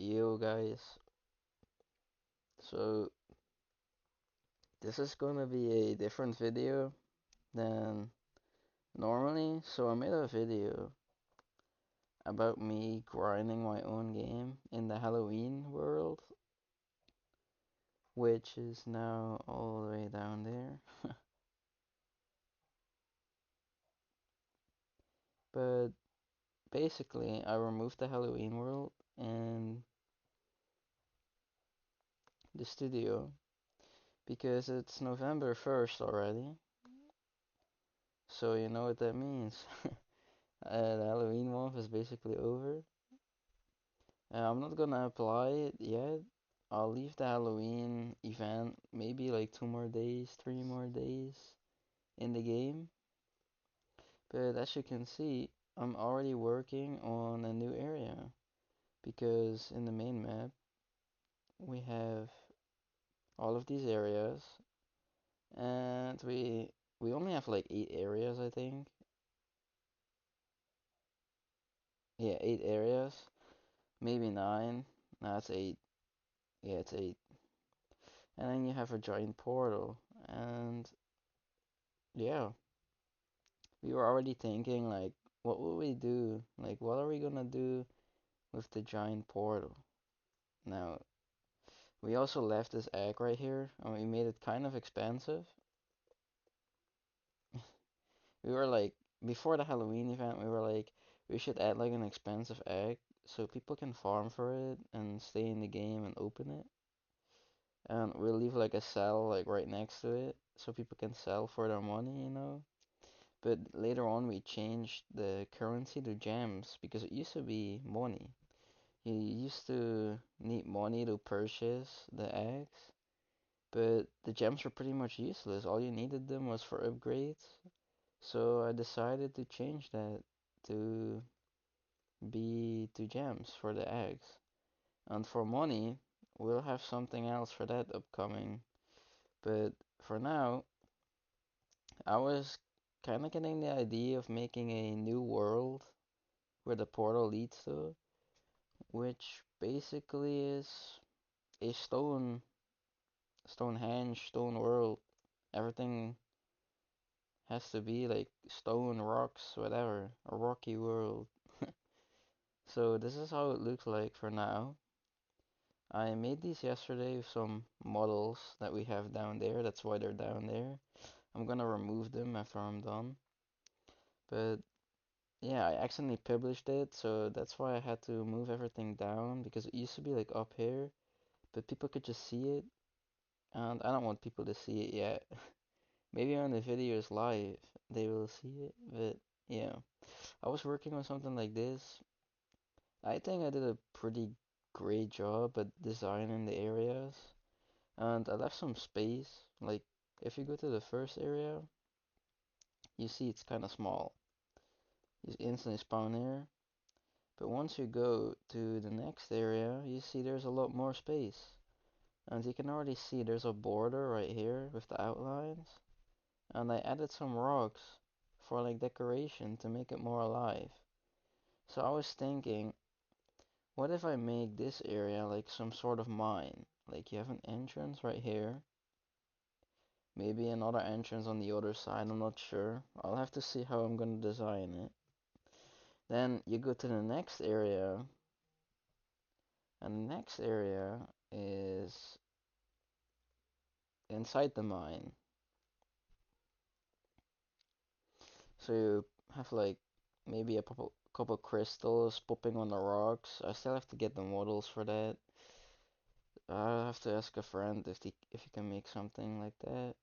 Yo guys, so this is gonna be a different video than normally. So I made a video about me grinding my own game in the Halloween world, which is now all the way down there. But basically, I removed the Halloween world and the studio because it's November 1st already. So you know what that means. The Halloween month is basically over. I'm not gonna apply it yet. I'll leave the Halloween event maybe like 2 more days, 3 more days in the game. But as you can see, I'm already working on a new area because in the main map we have all of these areas and we only have like 8 areas, I think. Yeah, 8 areas, maybe nine. No, it's eight. Yeah, it's eight. And then you have a giant portal and yeah. We were already thinking like, what will we do? Like, what are we gonna do with the giant portal? Now, we also left this egg right here, and we made it kind of expensive. We were like, before the Halloween event, we were like, we should add like an expensive egg so people can farm for it and stay in the game and open it. And we'll leave like a cell like right next to it so people can sell for their money. But later on, we changed the currency to gems because it used to be money. You used to need money to purchase the eggs, but the gems were pretty much useless. All you needed them was for upgrades. So I decided to change that to be to gems for the eggs. And for money, we'll have something else for that upcoming. But for now, I was kind of getting the idea of making a new world where the portal leads to, which basically is a Stonehenge, stone world. Everything has to be like stone, rocks, whatever. A rocky world. So this is how it looks like for now. I made these yesterday with some models that we have down there. That's why they're down there. I'm gonna remove them after I'm done. But yeah, I accidentally published it, so that's why I had to move everything down because it used to be like up here, but people could just see it, and I don't want people to see it yet. Maybe when the video is live, they will see it, but yeah. I was working on something like this. I think I did a pretty great job at designing the areas, and I left some space. Like, if you go to the first area, you see it's kind of small. You instantly spawn here, but once you go to the next area, you see there's a lot more space. And you can already see there's a border right here with the outlines. And I added some rocks for like decoration to make it more alive. So I was thinking, what if I make this area like some sort of mine? Like you have an entrance right here, maybe another entrance on the other side, I'm not sure. I'll have to see how I'm gonna design it. Then you go to the next area, and the next area is inside the mine. So you have like maybe a couple crystals popping on the rocks. I still have to get the models for that. I'll have to ask a friend if he can make something like that.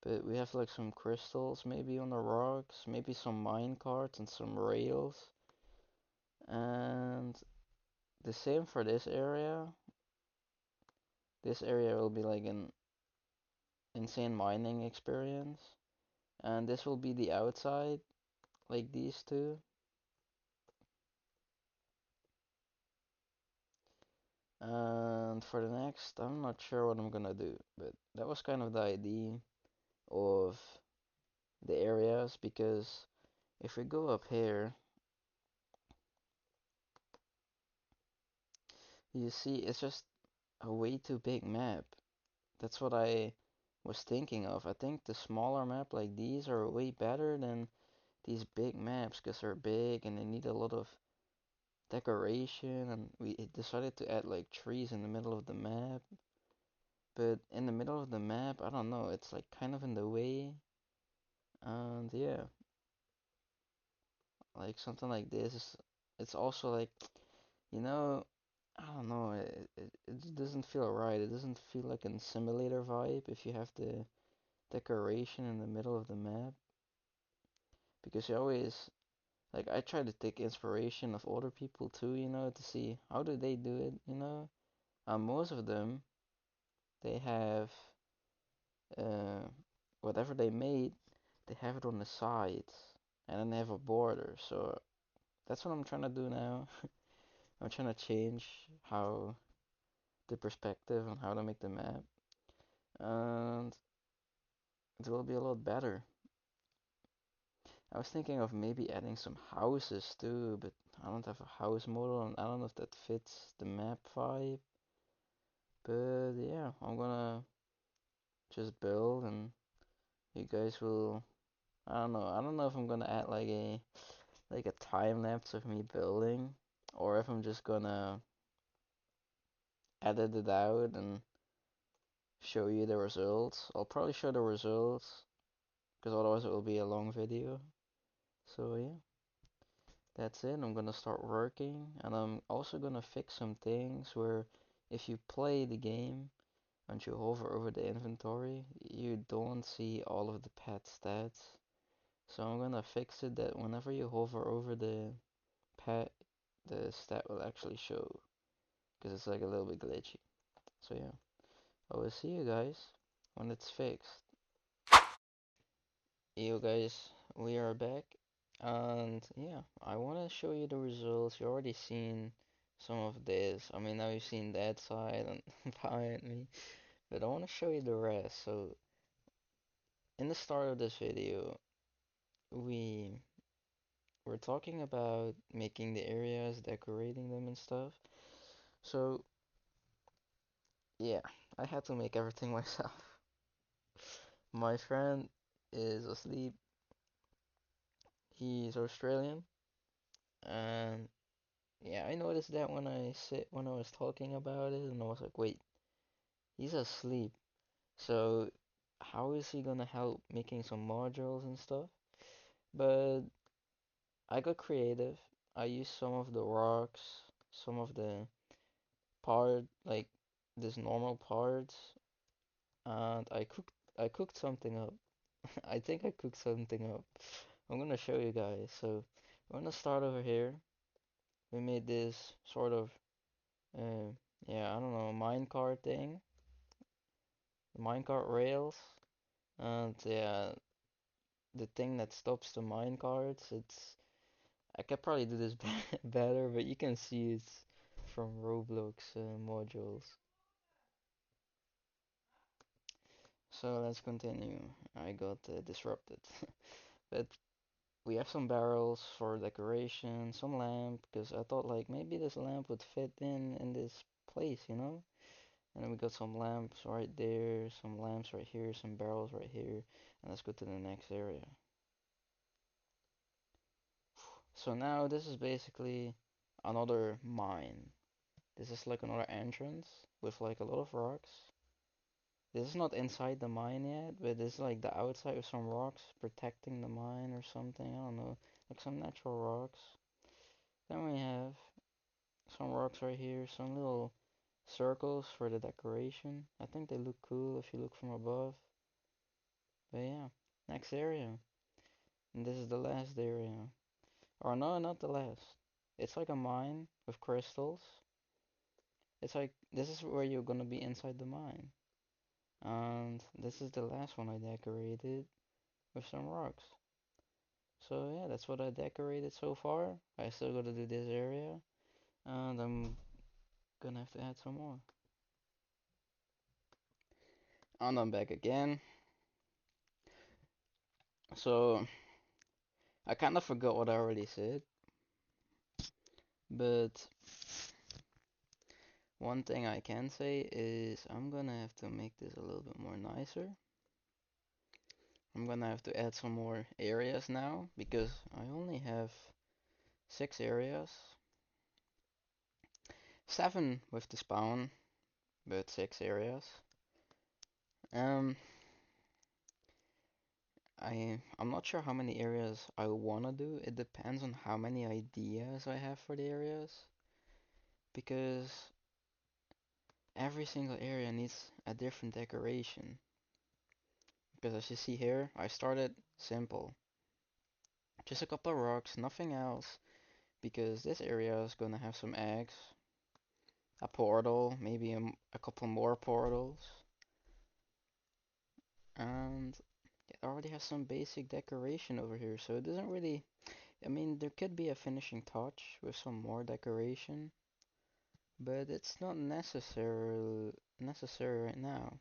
But we have like some crystals maybe on the rocks, maybe some mine carts and some rails. And the same for this area. This area will be like an insane mining experience. And this will be the outside, like these two. And for the next, I'm not sure what I'm gonna do, but that was kind of the idea of the areas because if we go up here, You see, it's just a way too big map. That's what I was thinking of. I think the smaller map like these are way better than these big maps because they're big and they need a lot of decoration. And we decided to add like trees in the middle of the map. But in the middle of the map, I don't know, it's like kind of in the way. And yeah, like something like this it's also like, you know, I don't know, it just doesn't feel right. It doesn't feel like a simulator vibe if you have the decoration in the middle of the map because you always like I try to take inspiration of other people too, to see how do they do it. Most of them they have uh whatever they made, they have it on the sides and then they have a border. So that's what I'm trying to do now. I'm trying to change how the perspective on how to make the map, and it will be a lot better. I was thinking of maybe adding some houses too, but I don't have a house model and I don't know if that fits the map vibe. But yeah, I'm gonna just build and you guys will. I don't know. I don't know if I'm gonna add like a time lapse of me building, or if I'm just gonna edit it out and show you the results. I'll probably show the results because otherwise it will be a long video. So yeah, that's it. I'm gonna start working, and I'm also gonna fix some things where if you play the game and you hover over the inventory, you don't see all of the pet stats. So I'm gonna fix it that whenever you hover over the pet, the stat will actually show, because it's like a little bit glitchy. So yeah, I will see you guys when it's fixed. Yo guys, we are back, and yeah, I want to show you the results. You already seen some of this. I mean, now you've seen that side and behind me, but I want to show you the rest. So, in the start of this video, we were talking about making the areas, decorating them and stuff. So, yeah, I had to make everything myself. My friend is asleep. He's Australian, and yeah, I noticed that when I was talking about it, and I was like, wait, he's asleep. So how is he gonna help making some modules and stuff? But I got creative. I used some of the rocks, some of the like this normal parts, and I cooked something up. I think I cooked something up. I'm gonna show you guys. So we're gonna start over here. We made this sort of uh, yeah, I don't know, minecart thing, minecart rails, and yeah, the thing that stops the minecarts. I could probably do this better, but you can see it's from Roblox modules. So let's continue. I got disrupted, but we have some barrels for decoration, some lamp, because I thought like maybe this lamp would fit in this place. And then we got some lamps right there, some lamps right here, some barrels right here, and let's go to the next area. So now this is basically another mine. This is like another entrance with like a lot of rocks. This is not inside the mine yet, but this is like the outside with some rocks protecting the mine or something. I don't know, like some natural rocks. Then we have some rocks right here, some little circles for the decoration. I think they look cool if you look from above. But yeah, next area. And this is the last area. Or no, not the last. It's like a mine with crystals. It's like this is where you're gonna be inside the mine. And this is the last one I decorated with some rocks. So yeah, that's what I decorated so far. I still gotta do this area, and I'm gonna have to add some more. And I'm back again. So I kind of forgot what I already said, but One thing I can say is I'm gonna have to make this a little bit more nicer. I'm gonna have to add some more areas now because I only have 6 areas. 7 with the spawn, but 6 areas. Um, I'm not sure how many areas I wanna do. It depends on how many ideas I have for the areas because every single area needs a different decoration. Because as you see here, I started simple. Just a couple of rocks, nothing else. Because this area is gonna have some eggs, a portal, maybe a couple more portals. And it already has some basic decoration over here, so it doesn't really. I mean, there could be a finishing touch with some more decoration, but it's not necessary right now.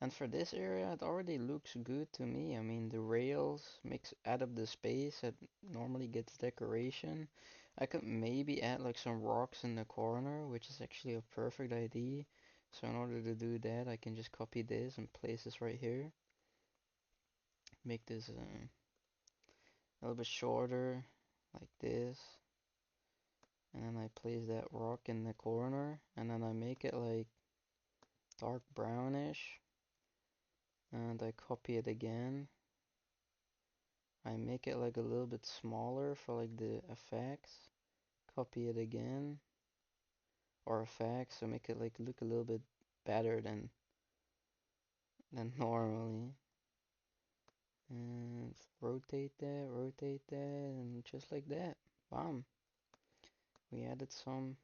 And for this area, it already looks good to me. I mean, the rails makes add up the space that normally gets decoration. I could maybe add like some rocks in the corner, which is actually a perfect idea. So in order to do that, I can just copy this and place this right here. Make this a little bit shorter, like this. And then I place that rock in the corner, and then I make it like dark brownish, and I copy it again. I make it like a little bit smaller for like the effects. Copy it again, or effects, so make it like look a little bit better than normally. And rotate that, and just like that. Bam. We added some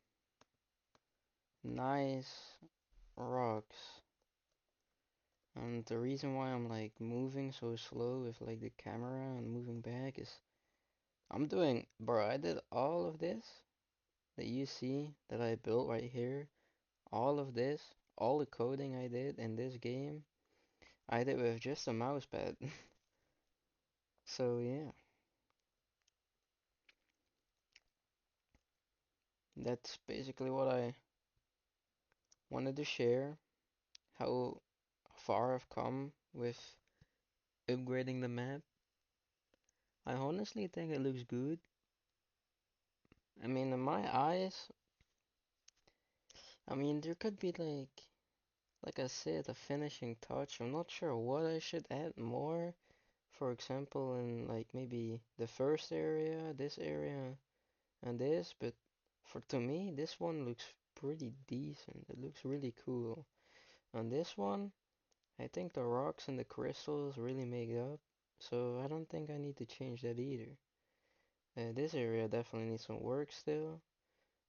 nice rocks. And the reason why I'm like moving so slow with like the camera and moving back is bro, I did all of this that you see that I built right here. All of this, all the coding I did in this game, I did with just a mouse pad. So yeah, that's basically what I wanted to share, how far I've come with upgrading the map. I honestly think it looks good. I mean, in my eyes, I mean, there could be like I said, a finishing touch. I'm not sure what I should add more. For example, in like maybe the first area, this area, and this, but for to me, this one looks pretty decent. It looks really cool. On this one, I think the rocks and the crystals really make up, so I don't think I need to change that either. This area definitely needs some work still,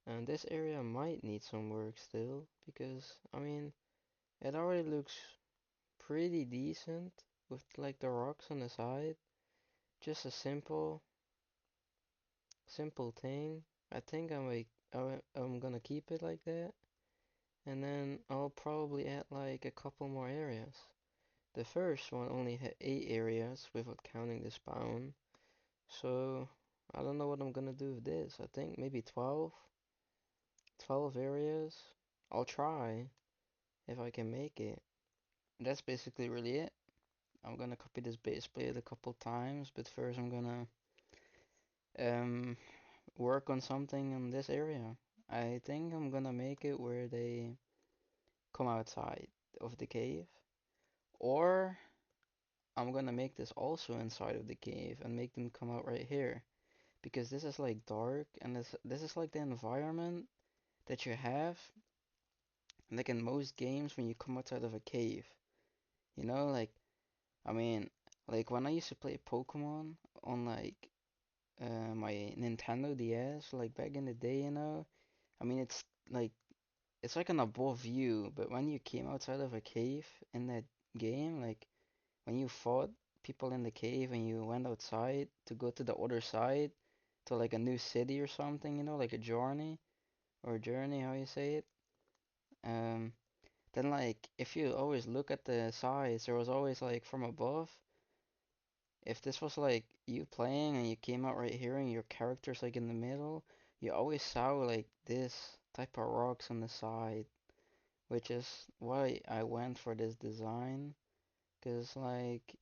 and this area might need some work still, because, I mean, it already looks pretty decent with like the rocks on the side. Just a simple thing. I think I'm gonna keep it like that. And then I'll probably add like a couple more areas. The first one only had 8 areas without counting the spawn. So I don't know what I'm gonna do with this. I think maybe 12 areas. I'll try if I can make it. That's basically really it. I'm gonna copy this base plate a couple times, but first I'm gonna um work on something in this area. I think I'm gonna make it where they come outside of the cave, or I'm gonna make this also inside of the cave and make them come out right here because this is like dark and this is like the environment that you have like in most games when you come outside of a cave. You know, like I mean, like when I used to play Pokemon on like my Nintendo DS, like back in the day, you know, I mean like it's like an above view, but when you came outside of a cave in that game, like when you fought people in the cave and you went outside to go to the other side to like a new city or something, you know, like a journey, how you say it. Um, then like if you always look at the sides, there was always like from above. If this was like you playing and you came out right here and your character's like in the middle, you always saw like this type of rocks on the side, which is why I went for this design. Cause like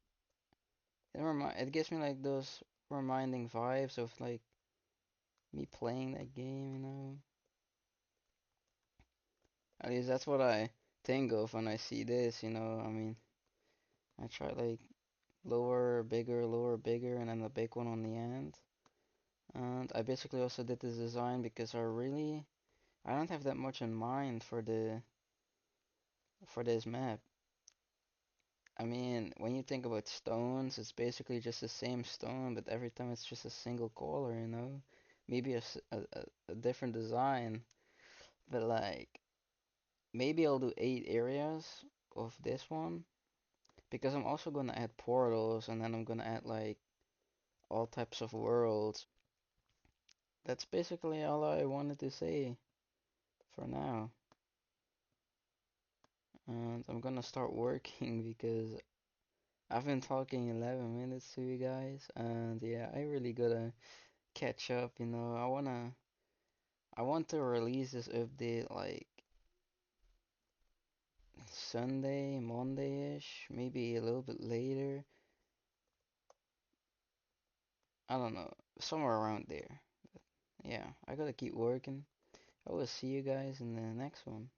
it gives me like those reminding vibes of like me playing that game, you know. At least that's what I think of when I see this, you know. I mean, I try like lower, bigger, and then the big one on the end. And I basically also did this design because I don't have that much in mind for this map. I mean, when you think about stones, it's basically just the same stone, but every time it's just a single color, you know? Maybe a different design, but like maybe I'll do 8 areas of this one because I'm also gonna add portals and then I'm gonna add like all types of worlds. That's basically all I wanted to say for now. And I'm gonna start working because I've been talking 11 minutes to you guys, and yeah, I really gotta catch up, you know. I want to release this update like Sunday, Monday-ish, maybe a little bit later. I don't know, somewhere around there. Yeah, I gotta keep working. I will see you guys in the next one.